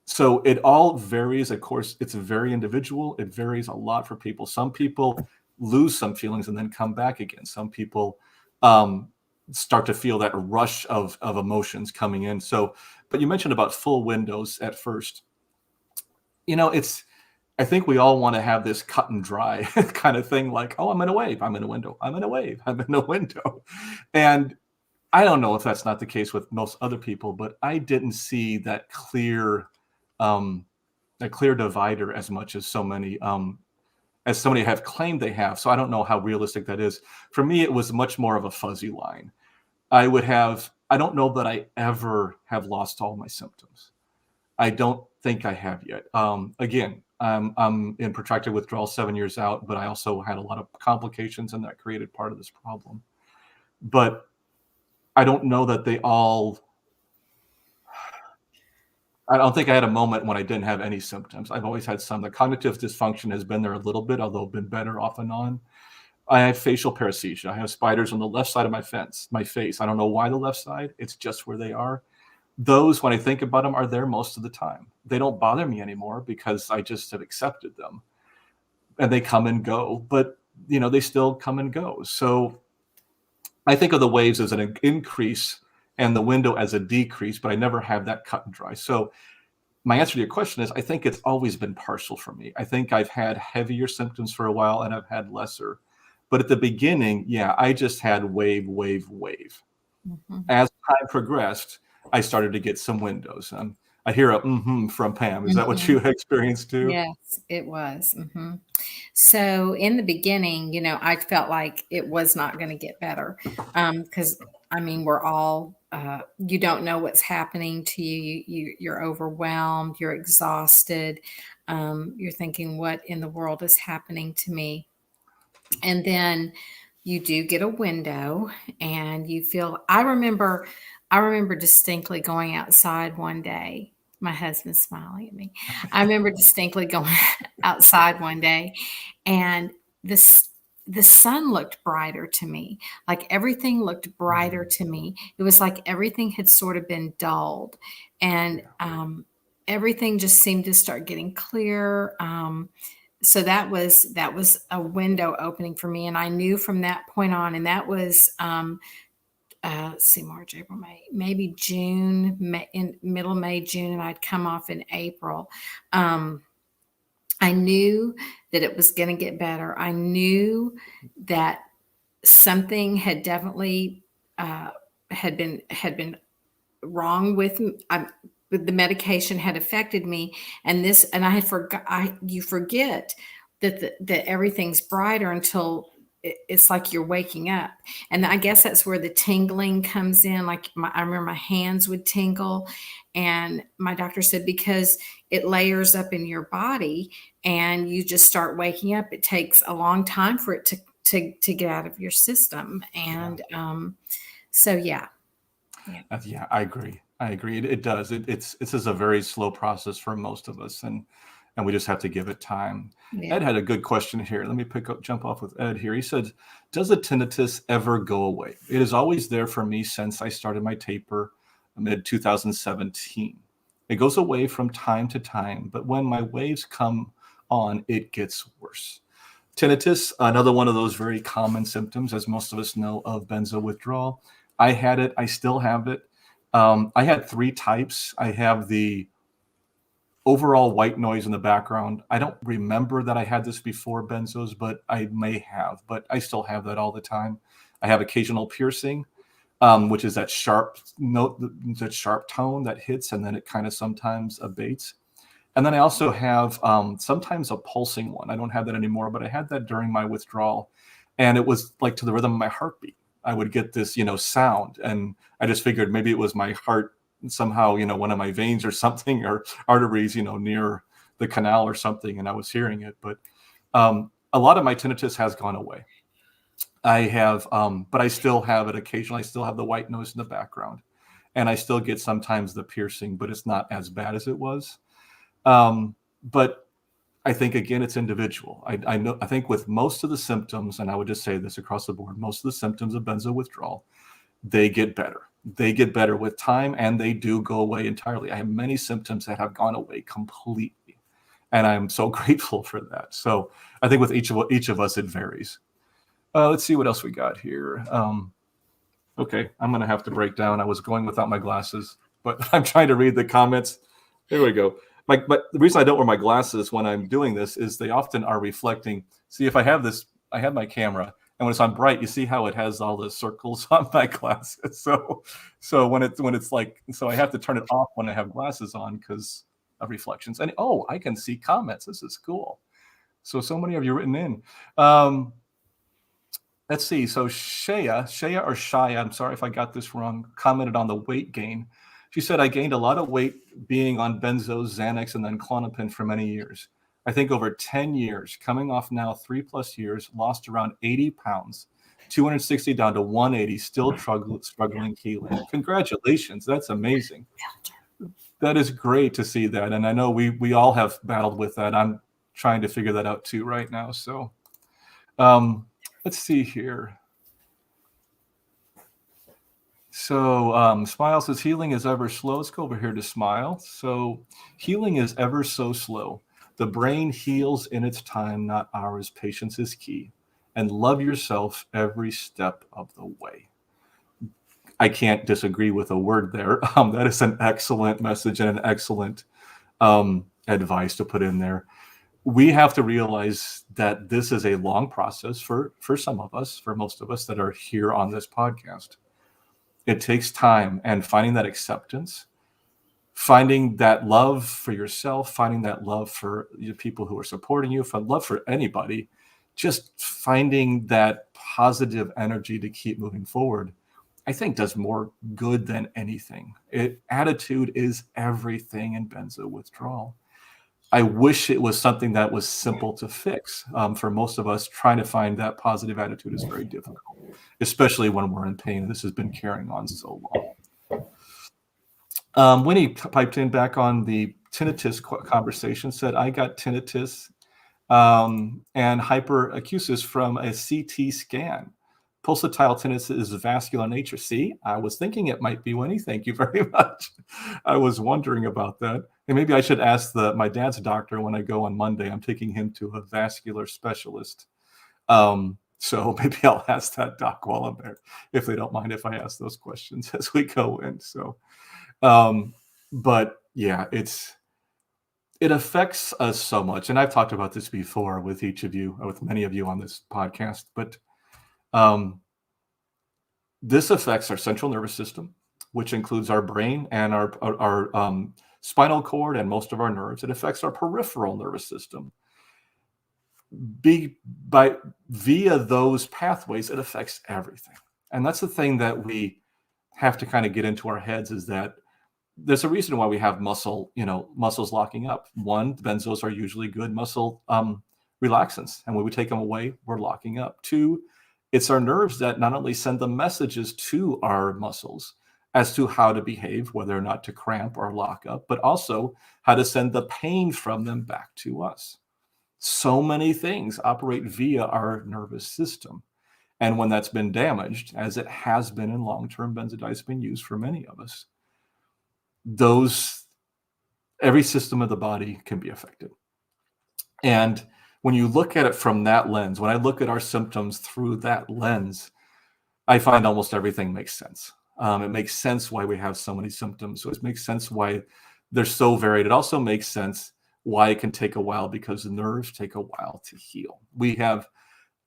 So it all varies. Of course, it's very individual. It varies a lot for people. Some people lose some feelings and then come back again. Some people start to feel that rush of emotions coming in. So, but you mentioned about full windows at first. I think we all want to have this cut and dry kind of thing, like, oh, I'm in a wave, I'm in a window, I'm in a wave, I'm in a window. And I don't know if that's not the case with most other people, but I didn't see that clear divider as much as so many have claimed they have. So I don't know how realistic that is. For me, it was much more of a fuzzy line. I don't know that I ever have lost all my symptoms. I don't think I have yet. Again, I'm in protracted withdrawal 7 years out, but I also had a lot of complications, and that created part of this problem. But I don't know that I don't think I had a moment when I didn't have any symptoms. I've always had some. The cognitive dysfunction has been there a little bit, although been better off and on. I have facial paresthesia. I have spiders on the left side of my face. I don't know why the left side. It's just where they are. Those, when I think about them, are there most of the time. They don't bother me anymore because I just have accepted them. And they come and go, but they still come and go. So I think of the waves as an increase and the window as a decrease, but I never have that cut and dry. So my answer to your question is, I think it's always been partial for me. I think I've had heavier symptoms for a while and I've had lesser. But at the beginning, yeah, I just had wave, wave, wave. Mm-hmm. As time progressed, I started to get some windows. I hear a from Pam. Is that what you experienced too? Yes, it was. So in the beginning, I felt like it was not going to get better because, we're all, you don't know what's happening to you. You're overwhelmed. You're exhausted. You're thinking, what in the world is happening to me? And then you do get a window and you feel, I remember distinctly going outside one day. My husband's smiling at me. I remember distinctly going outside one day and this the sun looked brighter to me. Like everything looked brighter to me. It was like everything had sort of been dulled, and everything just seemed to start getting clear. So that was a window opening for me, and I knew from that point on, and that was let's see, March, April, May, maybe June, May, in middle May, June, and I'd come off in April. I knew that it was going to get better. I knew that something had definitely had been wrong with the medication had affected me, and I had you forget that everything's brighter until it's like you're waking up. And I guess that's where the tingling comes in. Like I remember my hands would tingle, and my doctor said, because it layers up in your body and you just start waking up, it takes a long time for it to get out of your system. And so yeah. Yeah, I agree. It does. It's is a very slow process for most of us, and we just have to give it time. Yeah. Ed had a good question here. Let me jump off with Ed here. He said, "Does the tinnitus ever go away? It is always there for me since I started my taper mid 2017. It goes away from time to time, but when my waves come on, it gets worse." Tinnitus, another one of those very common symptoms, as most of us know, of benzo withdrawal. I had it. I still have it. I had 3 types. I have the overall white noise in the background. I don't remember that I had this before benzos, but I may have. But I still have that all the time. I have occasional piercing, which is that sharp note, that sharp tone that hits, and then it kind of sometimes abates. And then I also have sometimes a pulsing one. I don't have that anymore, but I had that during my withdrawal, and it was like to the rhythm of my heartbeat. I would get this, sound, and I just figured maybe it was my heart somehow, one of my veins or something, or arteries, near the canal or something, and I was hearing it. But a lot of my tinnitus has gone away. I have, but I still have it occasionally. I still have the white noise in the background, and I still get sometimes the piercing, but it's not as bad as it was. But I think, again, it's individual. I think with most of the symptoms, and I would just say this across the board, most of the symptoms of benzo withdrawal, they get better. They get better with time, and they do go away entirely. I have many symptoms that have gone away completely, and I'm so grateful for that. So I think with each of us, it varies. Let's see what else we got here. Okay, I'm going to have to break down. I was going without my glasses, but I'm trying to read the comments. There we go. But the reason I don't wear my glasses when I'm doing this is they often are reflecting. See, if I have this, I have my camera, and when it's on bright, you see how it has all the circles on my glasses. So when it's like, so I have to turn it off when I have glasses on because of reflections. And I can see comments. This is cool. So many of you written in. Let's see. So Shaya or Shaya, I'm sorry if I got this wrong, commented on the weight gain. She said, "I gained a lot of weight being on Benzos, Xanax, and then Klonopin for many years. I think over 10 years, coming off now 3+ years, lost around 80 pounds, 260 down to 180, still struggling healing." Congratulations. That's amazing. That is great to see that. And I know we all have battled with that. I'm trying to figure that out too right now. So let's see here. So Smile says, "Healing is ever slow." Let's go over here to Smile. So healing is ever so slow. The brain heals in its time, not ours. Patience is key. And love yourself every step of the way. I can't disagree with a word there. That is an excellent message and an excellent advice to put in there. We have to realize that this is a long process for some of us, for most of us that are here on this podcast. It takes time, and finding that acceptance, finding that love for yourself, finding that love for the people who are supporting you, love for anybody, just finding that positive energy to keep moving forward, I think does more good than anything. Attitude is everything in benzo withdrawal. I wish it was something that was simple to fix. For most of us, trying to find that positive attitude is very difficult, especially when we're in pain. This has been carrying on so long. Winnie piped in back on the tinnitus conversation, said, "I got tinnitus and hyperacusis from a CT scan. Pulsatile tinnitus is vascular nature. See, I was thinking it might be Winnie. Thank you very much. I was wondering about that. And maybe I should ask my dad's doctor when I go on Monday. I'm taking him to a vascular specialist. So maybe I'll ask that doc while I'm there, if they don't mind if I ask those questions as we go in. So, but yeah, it affects us so much. And I've talked about this before with each of you, with many of you on this podcast, but this affects our central nervous system, which includes our brain and our spinal cord and most of our nerves. It affects our peripheral nervous system. Via those pathways, it affects everything. And that's the thing that we have to kind of get into our heads, is that there's a reason why we have muscles locking up. One, benzos are usually good muscle relaxants, and when we take them away, we're locking up. Two, it's our nerves that not only send the messages to our muscles as to how to behave, whether or not to cramp or lock up, but also how to send the pain from them back to us. So many things operate via our nervous system. And when that's been damaged, as it has been in long-term benzodiazepine use for many of us, every system of the body can be affected. And when you look at it from that lens, when I look at our symptoms through that lens, I find almost everything makes sense. It makes sense why we have so many symptoms. So it makes sense why they're so varied. It also makes sense why it can take a while, because the nerves take a while to heal. We have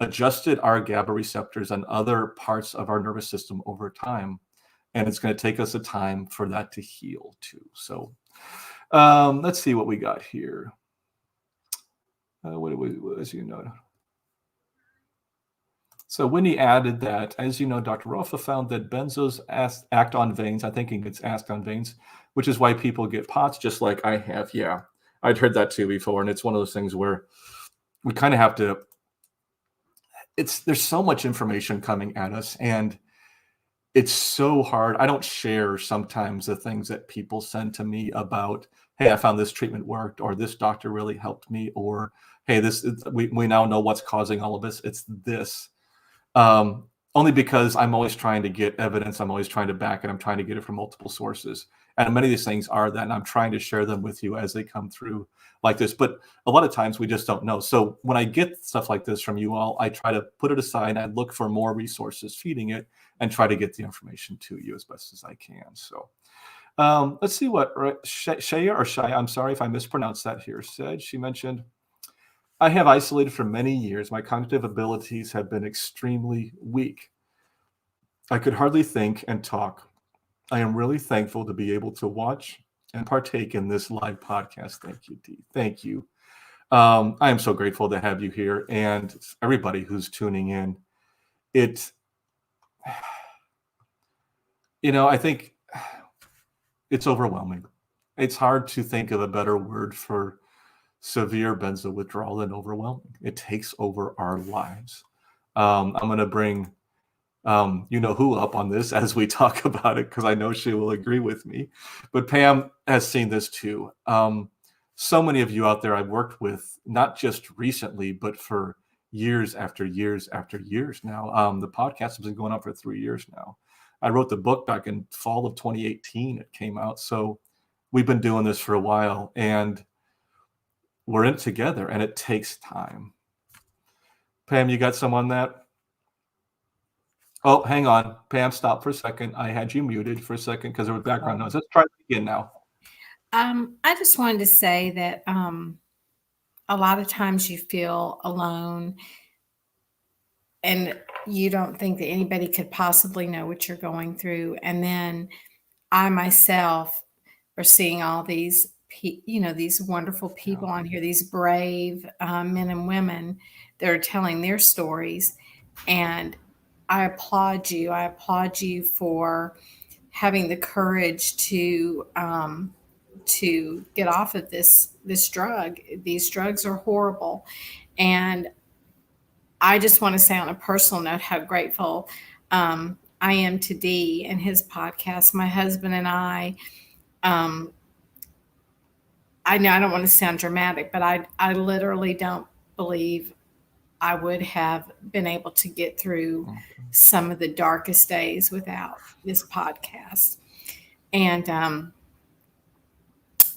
adjusted our GABA receptors and other parts of our nervous system over time, and it's going to take us a time for that to heal too. So let's see what we got here. As you know. So Winnie added that, as you know, Dr. Rofa found that benzos act on veins. I'm thinking it's act on veins, which is why people get POTS, just like I have. Yeah, I'd heard that too before. And it's one of those things where we kind of have to, there's so much information coming at us, and it's so hard. I don't share sometimes the things that people send to me about, hey, I found this treatment worked, or this doctor really helped me, or hey, we now know what's causing all of this. It's this. Only because I'm always trying to get evidence. I'm always trying to back it. I'm trying to get it from multiple sources. And many of these things are that, and I'm trying to share them with you as they come through like this. But a lot of times we just don't know. So when I get stuff like this from you all, I try to put it aside. I look for more resources feeding it and try to get the information to you as best as I can. So let's see what Shaya, I'm sorry if I mispronounced that here, said. She mentioned, I have isolated for many years. My cognitive abilities have been extremely weak. I could hardly think and talk. I am really thankful to be able to watch and partake in this live podcast. Thank you, Dee. Thank you. I am so grateful to have you here, and everybody who's tuning in. I think it's overwhelming. It's hard to think of a better word for severe benzo withdrawal than overwhelming. It takes over our lives. I'm going to bring who up on this as we talk about it, because I know she will agree with me. But Pam has seen this too. So many of you out there I've worked with, not just recently, but for years after years after years now. The podcast has been going on for 3 years now. I wrote the book back in fall of 2018. It came out. So we've been doing this for a while, and we're in it together, and it takes time. Pam, you got some on that? Oh, hang on. Pam, stop for a second. I had you muted for a second because there was background noise. Let's try it again now. I just wanted to say that a lot of times you feel alone, and you don't think that anybody could possibly know what you're going through. And then I myself are seeing all these, these wonderful people on here, these brave men and women that are telling their stories. And I applaud you. I applaud you for having the courage to get off of this drug. These drugs are horrible. And I just want to say on a personal note how grateful I am to Dee and his podcast. My husband and I know I don't want to sound dramatic, but I literally don't believe I would have been able to get through some of the darkest days without this podcast. And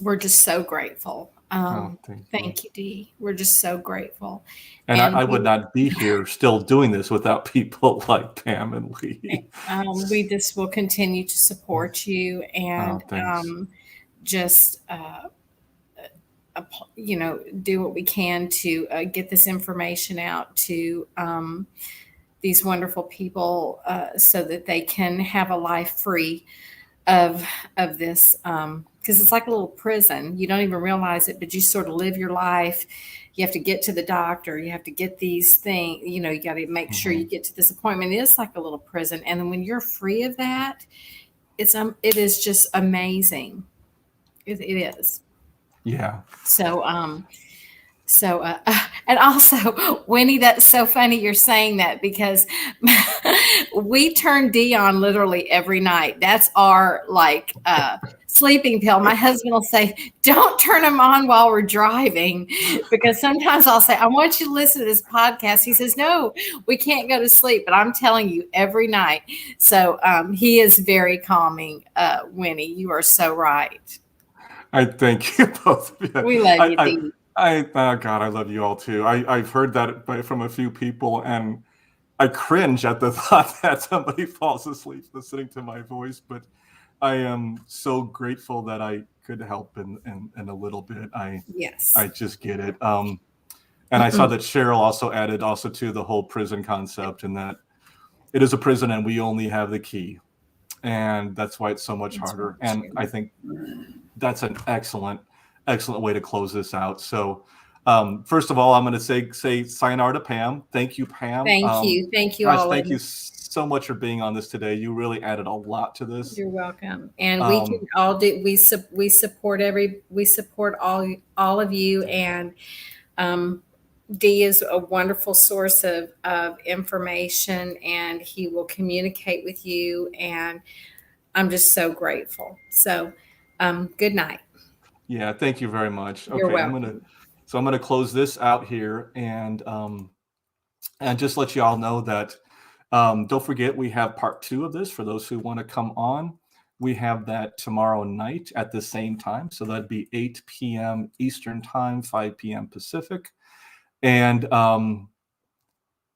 we're just so grateful. Thank you. Thank you, Dee. We're just so grateful. And I would not be here still doing this without people like Pam and Lee. We just will continue to support you and just do what we can to get this information out to these wonderful people so that they can have a life free of this, because it's like a little prison. You don't even realize it, but you sort of live your life. You have to get to the doctor. You have to get these things. You got to make sure you get to this appointment. It is like a little prison. And then when you're free of that, it is just amazing. It is. Yeah. So, and also, Winnie, that's so funny you're saying that, because we turn Dee on literally every night. That's our sleeping pill. My husband will say, don't turn him on while we're driving, because sometimes I'll say, I want you to listen to this podcast. He says, no, we can't go to sleep. But I'm telling you, every night. So he is very calming, Winnie. You are so right. I thank you both. We love you, Dee. God, I love you all too. I've heard that from a few people, and I cringe at the thought that somebody falls asleep listening to my voice. But I am so grateful that I could help in a little bit. I just get it. And I saw that Cheryl also added to the whole prison concept, and that it is a prison and we only have the key, and that's why it's so much harder. And I think that's an excellent way to close this out. So first of all, I'm going to say sayonara to Pam. Thank you, Pam. Thank you guys, all. Thank you so much for being on this today. You really added a lot to this. You're welcome. And we can all do, we support all of you. And Dee is a wonderful source of information, and he will communicate with you. And I'm just so grateful. So good night. Yeah, thank you very much. You're Okay, welcome. I'm gonna close this out here, and just let you all know that don't forget, we have part 2 of this for those who want to come on. We have that tomorrow night at the same time, so that'd be 8 p.m. Eastern time, 5 p.m. Pacific. And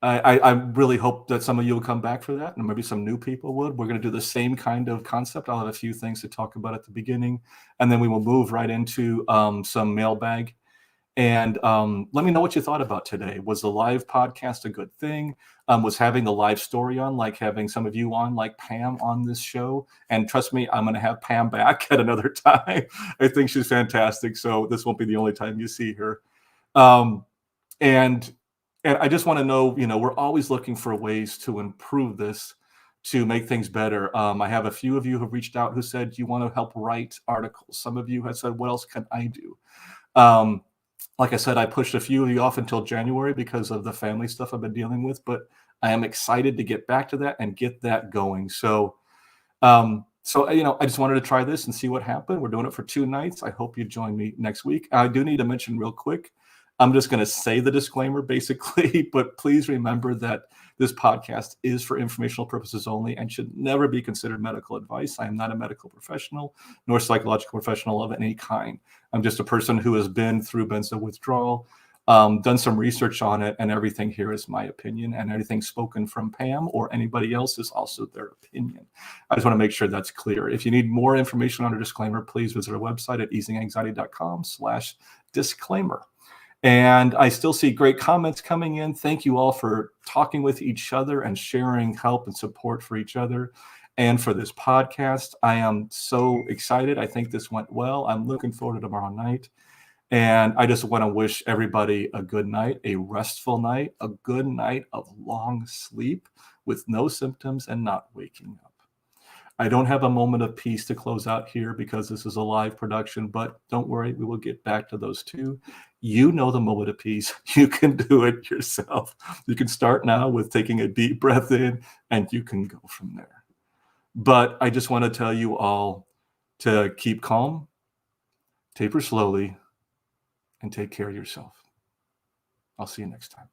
I really hope that some of you will come back for that, and maybe some new people would. We're going to do the same kind of concept. I'll have a few things to talk about at the beginning, and then we will move right into some mailbag. And let me know what you thought about today. Was the live podcast a good thing? Was having the live story on, like having some of you on, like Pam on this show? And trust me, I'm going to have Pam back at another time. I think she's fantastic, so this won't be the only time you see her. And I just want to know, we're always looking for ways to improve this, to make things better. I have a few of you who reached out who said you want to help write articles. Some of you have said, what else can I do? Like I said, I pushed a few of you off until January because of the family stuff I've been dealing with, but I am excited to get back to that and get that going. So, I just wanted to try this and see what happened. We're doing it for 2 nights. I hope you join me next week. I do need to mention real quick, I'm just going to say the disclaimer basically, but please remember that this podcast is for informational purposes only and should never be considered medical advice. I am not a medical professional nor psychological professional of any kind. I'm just a person who has been through benzo withdrawal, done some research on it, and everything here is my opinion, and anything spoken from Pam or anybody else is also their opinion. I just want to make sure that's clear. If you need more information on our disclaimer, please visit our website at easinganxiety.com/disclaimer. And I still see great comments coming in. Thank you all for talking with each other and sharing help and support for each other and for this podcast. I am so excited. I think this went well. I'm looking forward to tomorrow night. And I just want to wish everybody a good night, a restful night, a good night of long sleep with no symptoms and not waking up. I don't have a moment of peace to close out here because this is a live production, but don't worry, we will get back to those too. You know the moment of peace. You can do it yourself. You can start now with taking a deep breath in, and you can go from there. But I just want to tell you all to keep calm, taper slowly, and take care of yourself. I'll see you next time.